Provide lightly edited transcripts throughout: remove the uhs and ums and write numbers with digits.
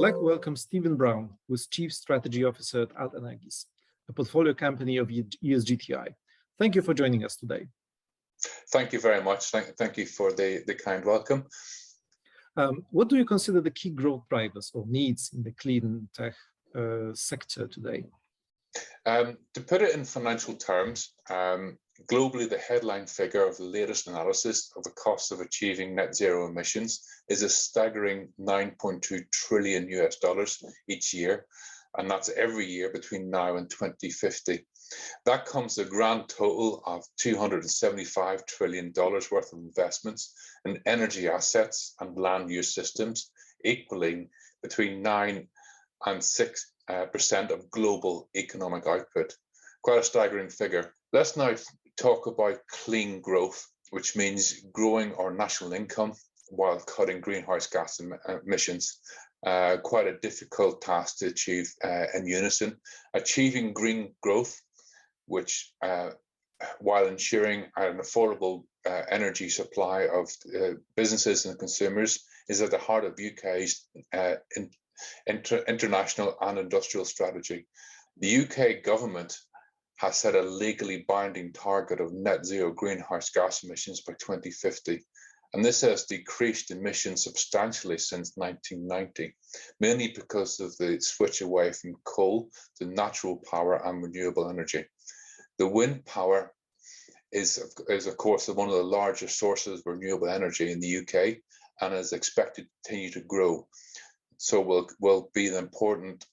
like to welcome Stephen Brown, who is Chief Strategy Officer at AltEnergis, a portfolio company of ESGTI. Thank you for joining us today. Thank you very much. Thank you for the kind welcome. What do you consider the key growth drivers or needs in the clean tech sector today? To put it in financial terms, globally, the headline figure of the latest analysis of the cost of achieving net zero emissions is a staggering $9.2 trillion each year, and that's every year between now and 2050. That comes a grand total of $275 trillion worth of investments in energy assets and land use systems, equaling between 9 and 6% of global economic output. Quite a staggering figure. Let's now talk about clean growth, which means growing our national income while cutting greenhouse gas emissions. Quite a difficult task to achieve in unison. Achieving green growth, which while ensuring an affordable energy supply of businesses and consumers, is at the heart of UK's international and industrial strategy. The UK government has set a legally binding target of net zero greenhouse gas emissions by 2050. And this has decreased emissions substantially since 1990, mainly because of the switch away from coal to natural power and renewable energy. The wind power is of course one of the largest sources of renewable energy in the UK and is expected to continue to grow. So will be an important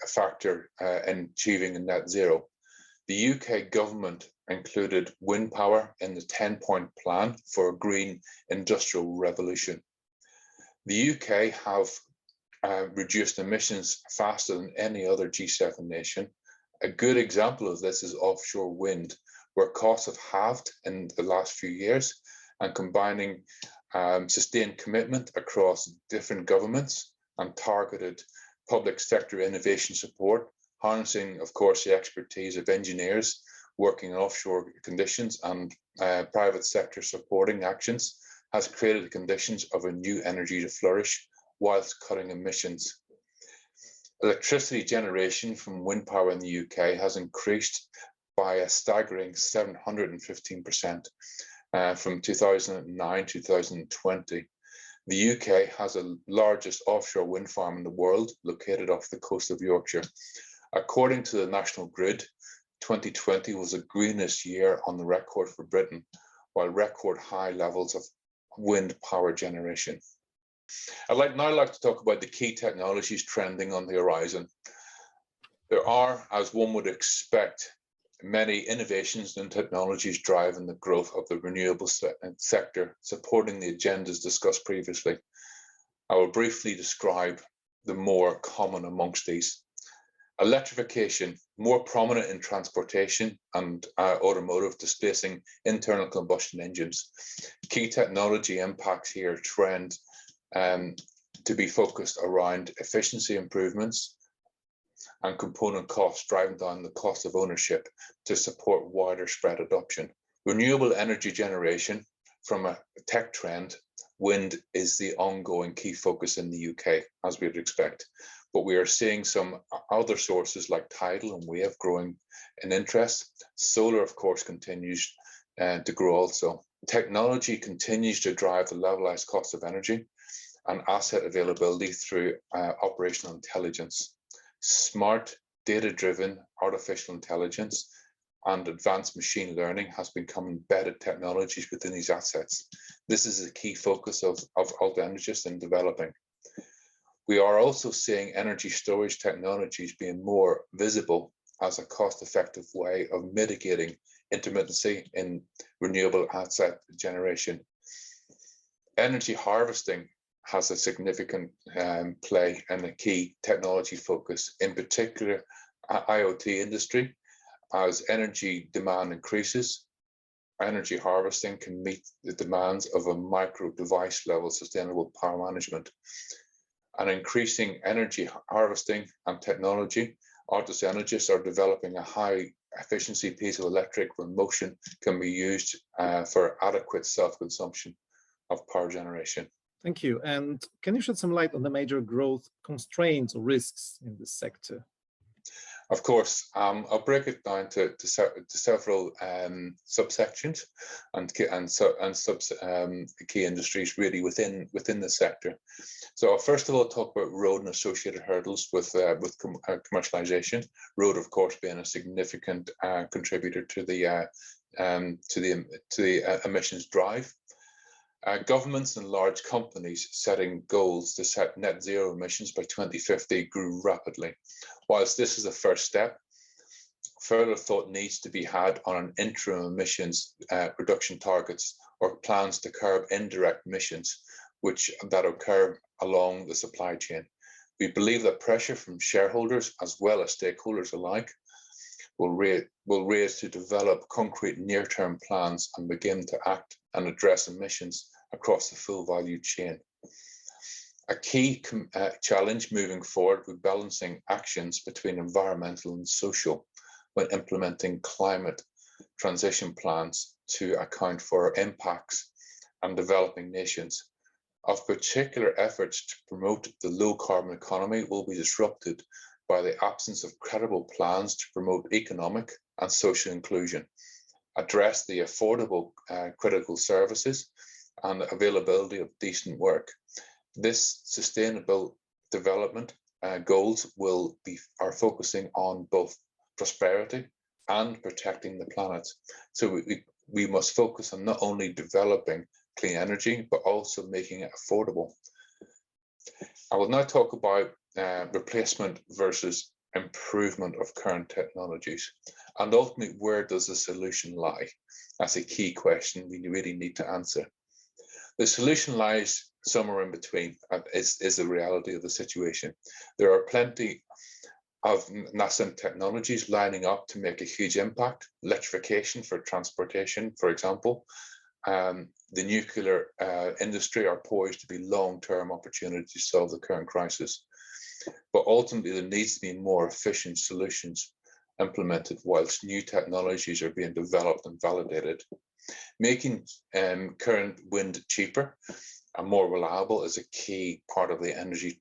factor in achieving a net zero. The UK government included wind power in the 10-point plan for a green industrial revolution. The UK have reduced emissions faster than any other G7 nation. A good example of this is offshore wind, where costs have halved in the last few years, and combining sustained commitment across different governments and targeted public sector innovation support, harnessing, of course, the expertise of engineers working in offshore conditions and private sector supporting actions, has created the conditions of a new energy to flourish whilst cutting emissions. Electricity generation from wind power in the UK has increased by a staggering 715% from 2009 to 2020. The UK has the largest offshore wind farm in the world, located off the coast of Yorkshire. According to the National Grid, 2020 was the greenest year on the record for Britain, while record high levels of wind power generation. I'd now like to talk about the key technologies trending on the horizon. There are, as one would expect, many innovations and technologies driving the growth of the renewable sector, supporting the agendas discussed previously. I will briefly describe the more common amongst these. Electrification, more prominent in transportation and automotive, displacing internal combustion engines. Key technology impacts here trend to be focused around efficiency improvements and component costs, driving down the cost of ownership to support wider spread adoption. Renewable energy generation, from a tech trend, wind is the ongoing key focus in the UK, as we would expect. But we are seeing some other sources like tidal and wave growing in interest. Solar, of course, continues to grow also. Technology continues to drive the levelized cost of energy and asset availability through operational intelligence. Smart, data-driven artificial intelligence and advanced machine learning has become embedded technologies within these assets. This is a key focus of AltEnergis in developing. We are also seeing energy storage technologies being more visible as a cost-effective way of mitigating intermittency in renewable asset generation. Energy harvesting has a significant play and a key technology focus, in particular IoT industry. As energy demand increases, energy harvesting can meet the demands of a micro device level sustainable power management. And increasing energy harvesting and technology, AltEnergis are developing a high efficiency piece of electric where motion can be used for adequate self-consumption of power generation. Thank you. And can you shed some light on the major growth constraints or risks in this sector? Of course, I'll break it down to several subsections and key industries really within the sector. So I'll first of all talk about road and associated hurdles with commercialization. Road, of course, being a significant contributor to the emissions drive. Governments and large companies setting goals to set net zero emissions by 2050 grew rapidly. Whilst this is a first step, further thought needs to be had on an interim emissions reduction targets or plans to curb indirect emissions that occur along the supply chain. We believe that pressure from shareholders as well as stakeholders alike will raise to develop concrete near-term plans and begin to act and address emissions across the full value chain. A key challenge moving forward with balancing actions between environmental and social when implementing climate transition plans to account for impacts on developing nations. Of particular efforts to promote the low carbon economy will be disrupted by the absence of credible plans to promote economic and social inclusion, address the affordable critical services and availability of decent work. This sustainable development goals are focusing on both prosperity and protecting the planet. So we must focus on not only developing clean energy, but also making it affordable. I will now talk about replacement versus improvement of current technologies. And ultimately, where does the solution lie? That's a key question we really need to answer. The solution lies somewhere in between, is the reality of the situation. There are plenty of nascent technologies lining up to make a huge impact. Electrification for transportation, for example. The nuclear industry are poised to be long-term opportunities to solve the current crisis. But ultimately, there needs to be more efficient solutions implemented whilst new technologies are being developed and validated. Making current wind cheaper and more reliable is a key part of the energy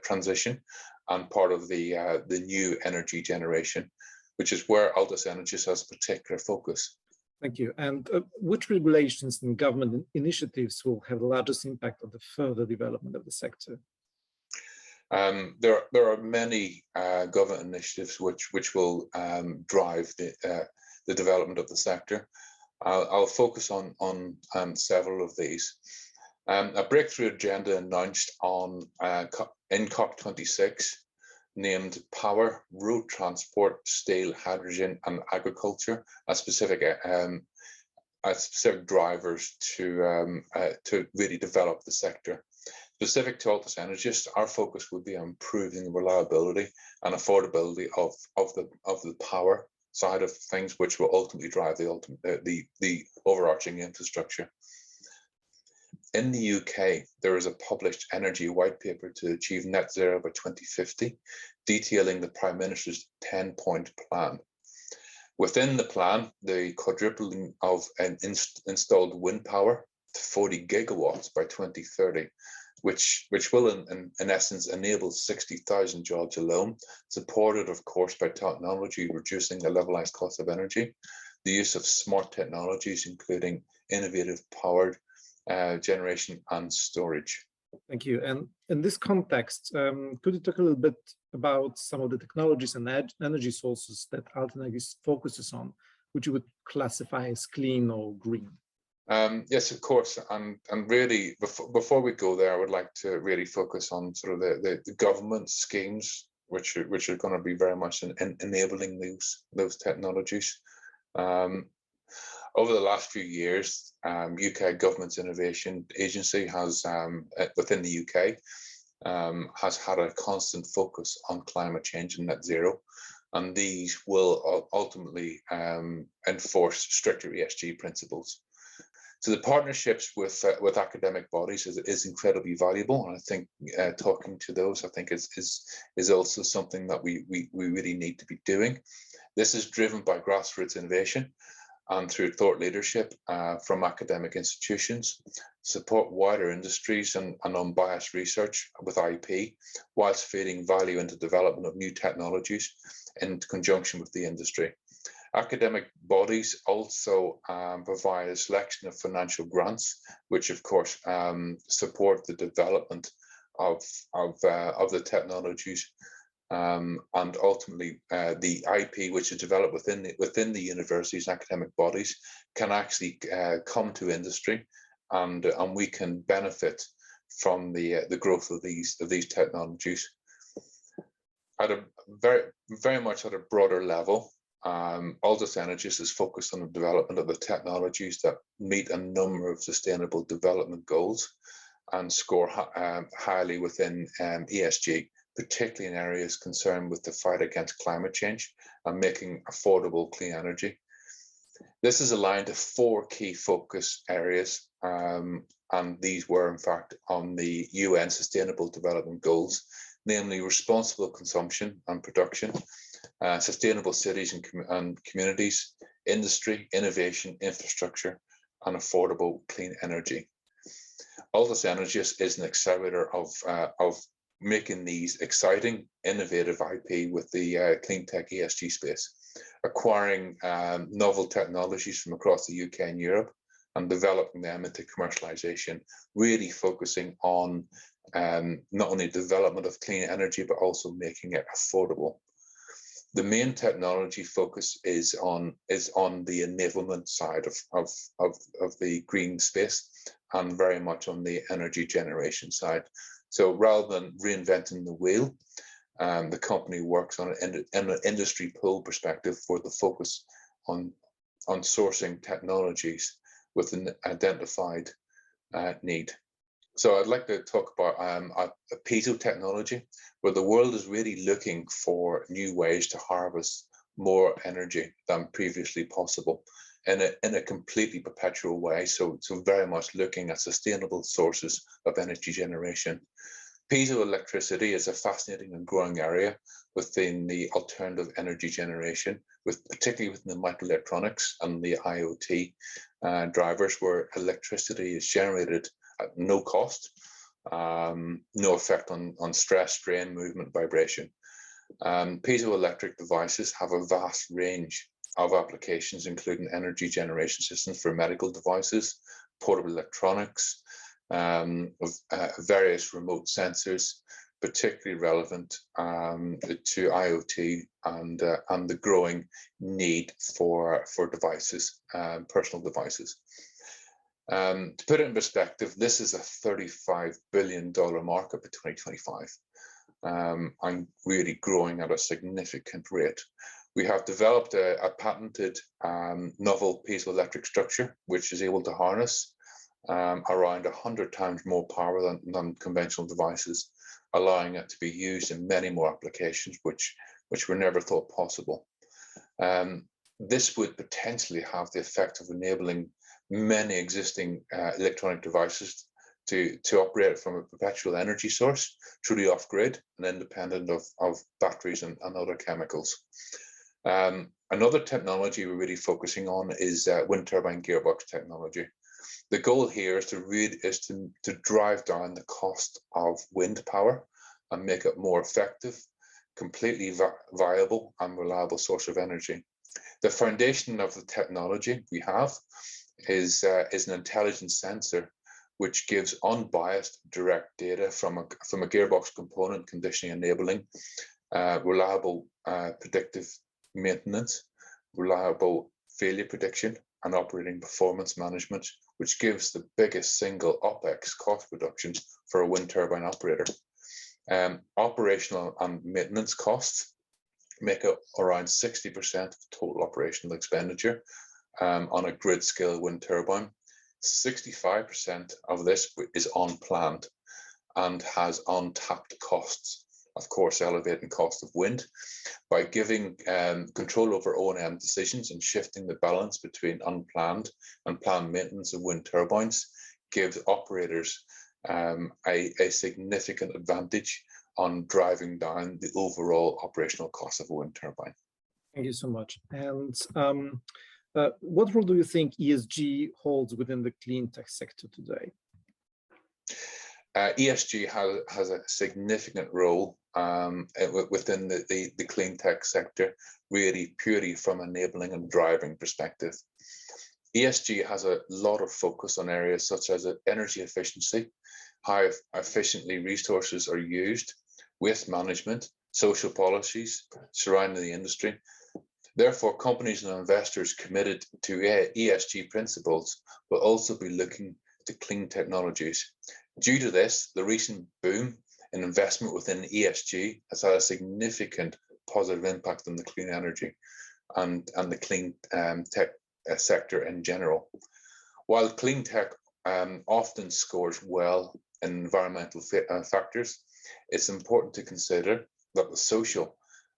transition and part of the new energy generation, which is where AltEnergis has particular focus. Thank you. And which regulations and government initiatives will have the largest impact on the further development of the sector? There are many government initiatives which will drive the development of the sector. I'll focus on several of these. A breakthrough agenda announced in COP26 named power, road transport, steel, hydrogen, and agriculture as specific drivers to really develop the sector. Specific to AltEnergis, our focus would be on improving the reliability and affordability of the power side of things, which will ultimately drive the overarching infrastructure. In the UK, there is a published energy white paper to achieve net zero by 2050, detailing the Prime Minister's 10-point plan. Within the plan, the quadrupling of installed wind power to 40 gigawatts by 2030, which will in essence enable 60,000 jobs alone, supported of course by technology reducing the levelized cost of energy, the use of smart technologies including innovative powered generation and storage. Thank you. And in this context, could you talk a little bit about some of the technologies and energy sources that AltEnergis focuses on, which you would classify as clean or green? Yes, of course, and really before we go there, I would like to really focus on sort of the government schemes which are going to be very much enabling those technologies. Over the last few years, UK Government's Innovation Agency has within the UK has had a constant focus on climate change and net zero, and these will ultimately enforce stricter ESG principles. So the partnerships with academic bodies is incredibly valuable, and I think talking to those, I think is also something that we really need to be doing. This is driven by grassroots innovation, and through thought leadership from academic institutions, support wider industries and unbiased research with IP, whilst feeding value into development of new technologies in conjunction with the industry. Academic bodies also provide a selection of financial grants, which of course support the development of the technologies, and ultimately the IP which is developed within the universities and academic bodies can actually come to industry, and we can benefit from the growth of these technologies. At a very much at a broader level, AltEnergis is focused on the development of the technologies that meet a number of sustainable development goals and score highly within ESG, particularly in areas concerned with the fight against climate change and making affordable clean energy. This is aligned to 4 key focus areas, and these were in fact on the UN Sustainable Development Goals, namely responsible consumption and production, sustainable cities and communities, industry, innovation, infrastructure, and affordable clean energy. AltEnergis is an accelerator of making these exciting, innovative IP with the cleantech ESG space, acquiring novel technologies from across the UK and Europe and developing them into commercialization, really focusing on not only development of clean energy, but also making it affordable. The main technology focus is on the enablement side of the green space, and very much on the energy generation side. So rather than reinventing the wheel, the company works on an industry pull perspective for the focus on sourcing technologies with an identified need. So I'd like to talk about a piezo technology, where the world is really looking for new ways to harvest more energy than previously possible in a completely perpetual way. So very much looking at sustainable sources of energy generation. Piezoelectricity is a fascinating and growing area within the alternative energy generation, particularly within the microelectronics and the IoT drivers, where electricity is generated at no cost, no effect on stress, strain, movement, vibration. Piezoelectric devices have a vast range of applications, including energy generation systems for medical devices, portable electronics, various remote sensors, particularly relevant to IoT and the growing need for devices, personal devices. To put it in perspective, this is a $35 billion market by 2025, and really growing at a significant rate. We have developed a patented novel piezoelectric structure, which is able to harness around 100 times more power than conventional devices, allowing it to be used in many more applications which were never thought possible. This would potentially have the effect of enabling many existing electronic devices to operate from a perpetual energy source, truly off-grid and independent of batteries and other chemicals. Another technology we're really focusing on is wind turbine gearbox technology. The goal here is to drive down the cost of wind power and make it more effective, completely viable and reliable source of energy. The foundation of the technology we have is an intelligent sensor which gives unbiased direct data from a gearbox component, conditioning enabling, reliable predictive maintenance, reliable failure prediction, and operating performance management, which gives the biggest single OPEX cost reductions for a wind turbine operator. Operational and maintenance costs make up around 60% of total operational expenditure on a grid scale wind turbine. 65% of this is unplanned and has untapped costs, of course, elevating cost of wind. By giving control over O&M decisions and shifting the balance between unplanned and planned maintenance of wind turbines, gives operators a significant advantage on driving down the overall operational cost of a wind turbine. Thank you so much. And What role do you think ESG holds within the clean tech sector today? ESG has a significant role within the clean tech sector, really purely from enabling and driving perspective. ESG has a lot of focus on areas such as energy efficiency, how efficiently resources are used, waste management, social policies surrounding the industry. Therefore, companies and investors committed to ESG principles will also be looking to clean technologies. Due to this, the recent boom in investment within ESG has had a significant positive impact on the clean energy and the clean tech sector in general. While clean tech often scores well in environmental factors, it's important to consider that the social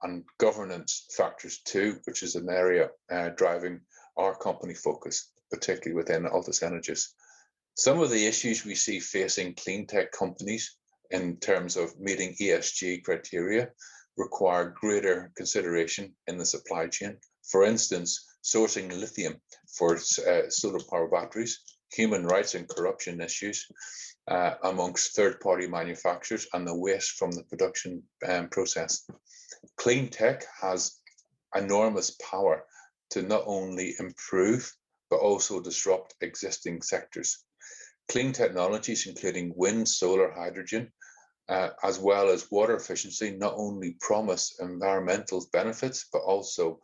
and governance factors too, which is an area driving our company focus, particularly within AltEnergis. Some of the issues we see facing clean tech companies in terms of meeting ESG criteria require greater consideration in the supply chain. For instance, sourcing lithium for solar power batteries, human rights and corruption issues amongst third-party manufacturers, and the waste from the production process. Clean tech has enormous power to not only improve, but also disrupt existing sectors. Clean technologies, including wind, solar, hydrogen, as well as water efficiency, not only promise environmental benefits, but also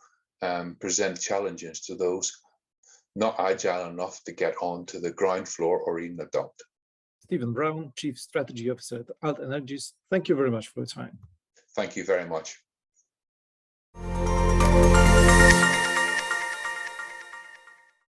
present challenges to those not agile enough to get onto the ground floor or even adopt. Stephen Brown, Chief Strategy Officer at AltEnergis, thank you very much for your time. Thank you very much.